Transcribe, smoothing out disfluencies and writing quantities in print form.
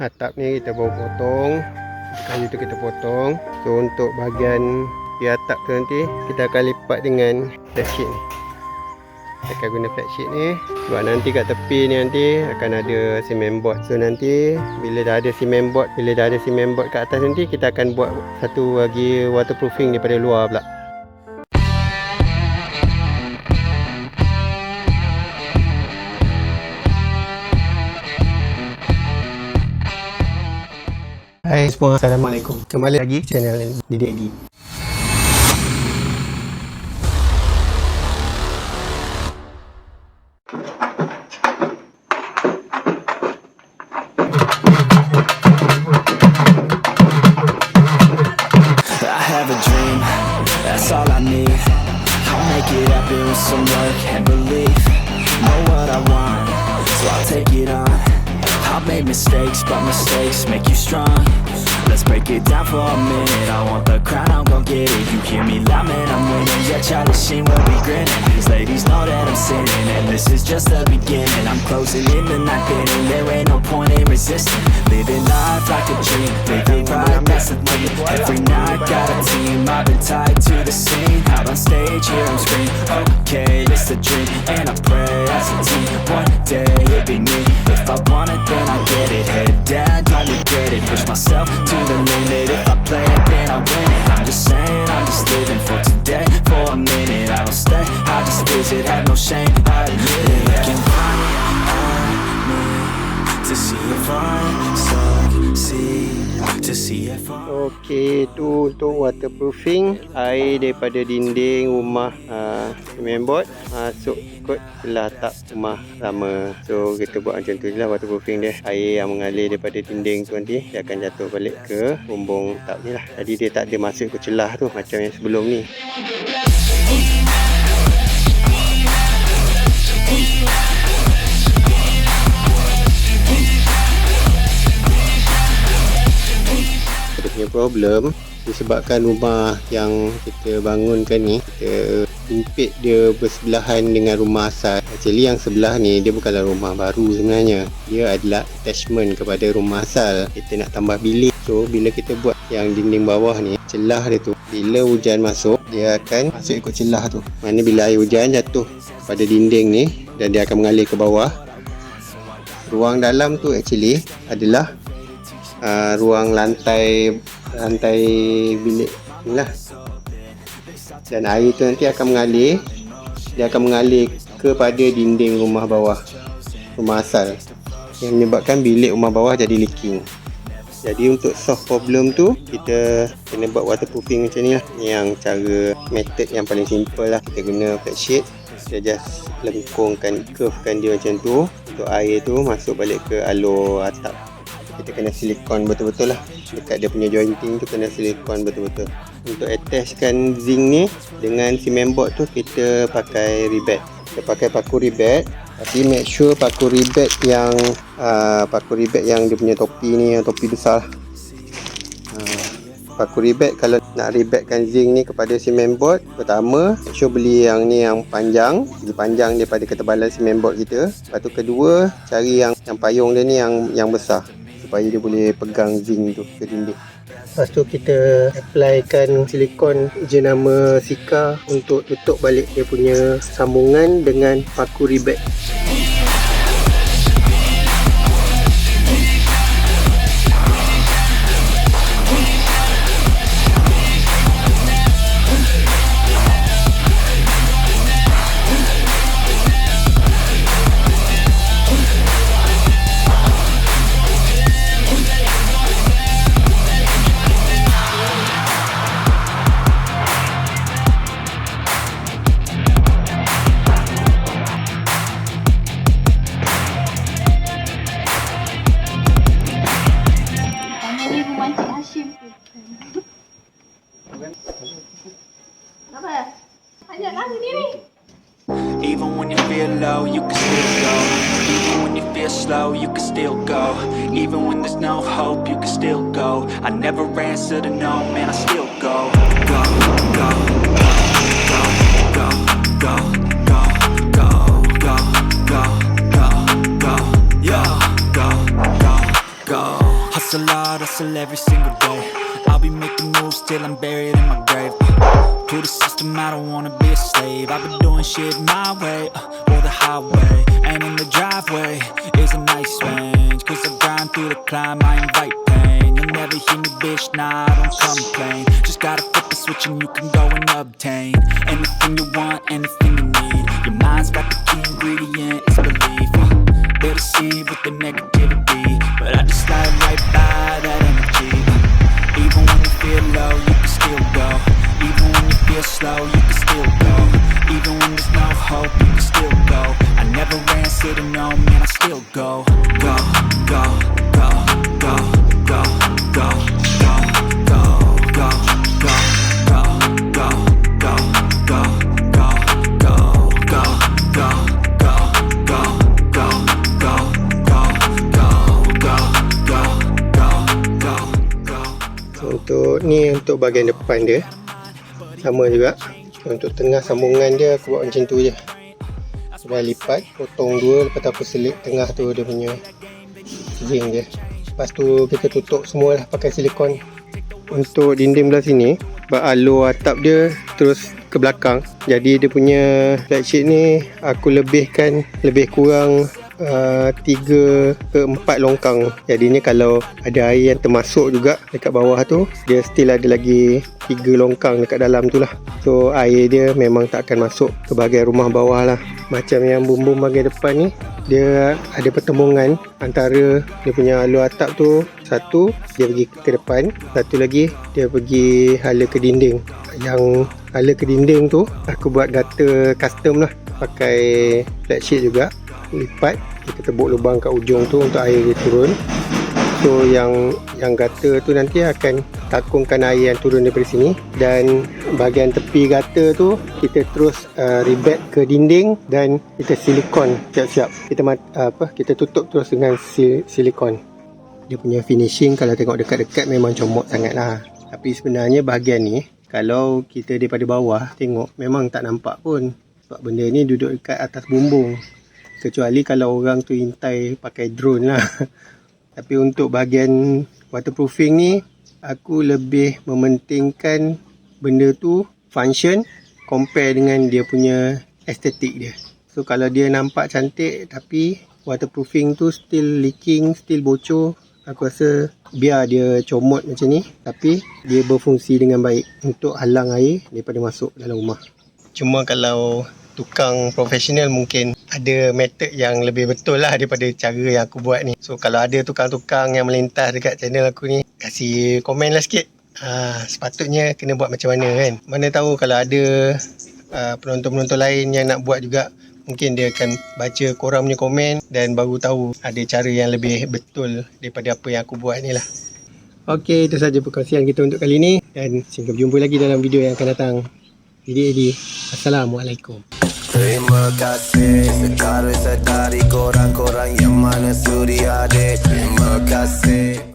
atap ni kita baru potong. Kayu tu kita potong. So untuk bahagian di atap tu nanti kita akan lipat dengan flat sheet ni. Kita akan guna flat sheet ni sebab nanti kat tepi ni nanti akan ada cement board. So nanti bila dah ada cement board kat atas nanti kita akan buat satu lagi waterproofing daripada luar pula. Hai semua, Assalamualaikum. Kembali lagi channel dinding. I have a dream, that's all I need. I'll make it happen with some work and belief. Know what I want, so I'll take it on. I've made mistakes, but mistakes make you strong. Let's break it down for a minute. I want the crown, I'm gon' get it. You hear me loud, man, I'm winning. Yeah, Charlie Sheen will be grinning. These ladies know that I'm sinning, and this is just the beginning. I'm closing in the night inning. There ain't no point in resisting. Living life like a dream, live it right, that's the thing. Every night got a team, I've been tied to the scene. Out on stage, here I'm screaming. Okay, it's a dream, and I pray as a team. One day it'll be me. If I want it, then I get it. Head down, don't regret it. Push myself to the limit. If I play it, then I win it. I'm just saying, I'm just living for today. For a minute, I don't stay, I just visit. Have no shame, I admit it. Looking right at me to see if I succeed, to see if I... Okey, tu untuk waterproofing air daripada dinding rumah cement board masuk ikut celah atap rumah lama. So kita buat macam tu je lah waterproofing dia. Air yang mengalir daripada dinding tu nanti dia akan jatuh balik ke bumbung atap ni lah. Jadi dia tak ada masuk ke celah tu macam yang sebelum ni. Punya problem disebabkan rumah yang kita bangunkan ni, kita impit dia bersebelahan dengan rumah asal. Actually yang sebelah ni dia bukanlah rumah baru sebenarnya, dia adalah attachment kepada rumah asal. Kita nak tambah bilik, so bila kita buat yang dinding bawah ni, celah dia tu bila hujan masuk dia akan masuk ikut celah tu. Mana bila air hujan jatuh pada dinding ni dan dia akan mengalir ke bawah. Ruang dalam tu actually adalah ruang lantai bilik ni lah, dan air tu nanti akan mengalir, dia akan mengalir kepada dinding rumah bawah, rumah asal, yang menyebabkan bilik rumah bawah jadi leaking. Jadi untuk solve problem tu kita kena buat waterproofing macam ni lah. Ni yang cara method yang paling simple lah. Kita guna flat sheet, kita just lengkungkan, curvekan dia macam tu untuk air tu masuk balik ke alur atap. Kita kena silikon betul-betul lah, dekat dia punya jointing tu kena silikon betul-betul. Untuk attachkan zinc ni dengan cement board tu kita pakai ribat. Kita pakai paku ribat, tapi make sure paku ribat yang dia punya topi ni, yang topi besar. Paku ribat kalau nak ribatkan zinc ni kepada cement board, pertama make sure beli yang ni yang panjang, lebih panjang daripada ketebalan cement board kita. Lepas tu kedua, cari yang payung dia ni yang besar, supaya dia boleh pegang zinc tu ke dinding. Lepas tu kita applykan silikon jenama Sika untuk tutup balik dia punya sambungan dengan paku ribat. Even when you feel low, you can still go. Even when you feel slow, you can still go. Even when there's no hope, you can still go. I never answer to no, man, I still go. Go, go, go, go, go, go, go, go, go, go, go, go, go, go, go. Hustle hard, hustle every single day. I'll be making moves till I'm buried in my grave. To the system, I don't wanna be a slave. I've been doing shit my way, or the highway. And in the driveway is a nice range. Cause I grind through the climb, I invite pain. You'll never hear me, bitch, nah, I don't complain. Just gotta flip the switch and you can go and obtain anything you want, anything you need. Your mind's got the key ingredient, it's belief. They'll deceive with the negativity, but I just slide right by that energy. Even when you feel low, you can still go. Even when you feel slow, you can still go. Even when there's no hope, you can still go. I never ran, sitting no, man, I still go. Go, go, go, go, go, go, go, go, go, go, go, go, go, go, go, go, go, go, Untuk ni, untuk bahagian depan dia sama juga. Untuk tengah sambungan dia aku buat macam tu je. Dah lipat, potong dua, lepas tu aku selit tengah tu dia punya ring dia. Lepas tu kita tutup semua lah pakai silikon. Untuk dinding belah sini, alur atap dia terus ke belakang. Jadi dia punya flat sheet ni aku lebihkan lebih kurang 3 ke 4 longkang. Jadinya kalau ada air yang termasuk juga dekat bawah tu, dia still ada lagi 3 longkang dekat dalam tu lah. So air dia memang tak akan masuk ke bahagian rumah bawah lah. Macam yang bumbung bahagian depan ni, dia ada pertembungan antara dia punya alur atap tu. Satu dia pergi ke depan, satu lagi dia pergi hala ke dinding. Yang hala ke dinding tu aku buat gutter custom lah, pakai flat sheet juga. Lipat, kita tebuk lubang kat ujung tu untuk air dia turun. So yang gutter tu nanti akan takungkan air yang turun daripada sini. Dan bahagian tepi gutter tu kita terus rebate ke dinding dan kita silikon siap-siap. Kita tutup terus dengan silikon. Dia punya finishing kalau tengok dekat-dekat memang comot sangat lah. Tapi sebenarnya bahagian ni kalau kita daripada bawah tengok memang tak nampak pun, sebab benda ni duduk dekat atas bumbung. Kecuali kalau orang tu intai pakai drone lah. Tapi untuk bahagian waterproofing ni, aku lebih mementingkan benda tu function compare dengan dia punya estetik dia. So kalau dia nampak cantik tapi waterproofing tu still leaking, still bocor, aku rasa biar dia comot macam ni, tapi dia berfungsi dengan baik untuk halang air daripada masuk dalam rumah. Cuma kalau tukang profesional mungkin ada metod yang lebih betul lah daripada cara yang aku buat ni. So kalau ada tukang-tukang yang melintas dekat channel aku ni, kasih komen lah sikit. Sepatutnya kena buat macam mana kan. Mana tahu kalau ada penonton-penonton lain yang nak buat juga, mungkin dia akan baca korang punya komen dan baru tahu ada cara yang lebih betul daripada apa yang aku buat ni lah. Okey, itu saja perkongsian kita untuk kali ni, dan sampai jumpa lagi dalam video yang akan datang. Jadi, Assalamualaikum. Terima kasih sekali sedari korang-korang yang mana sudi hadir. Terima kasih.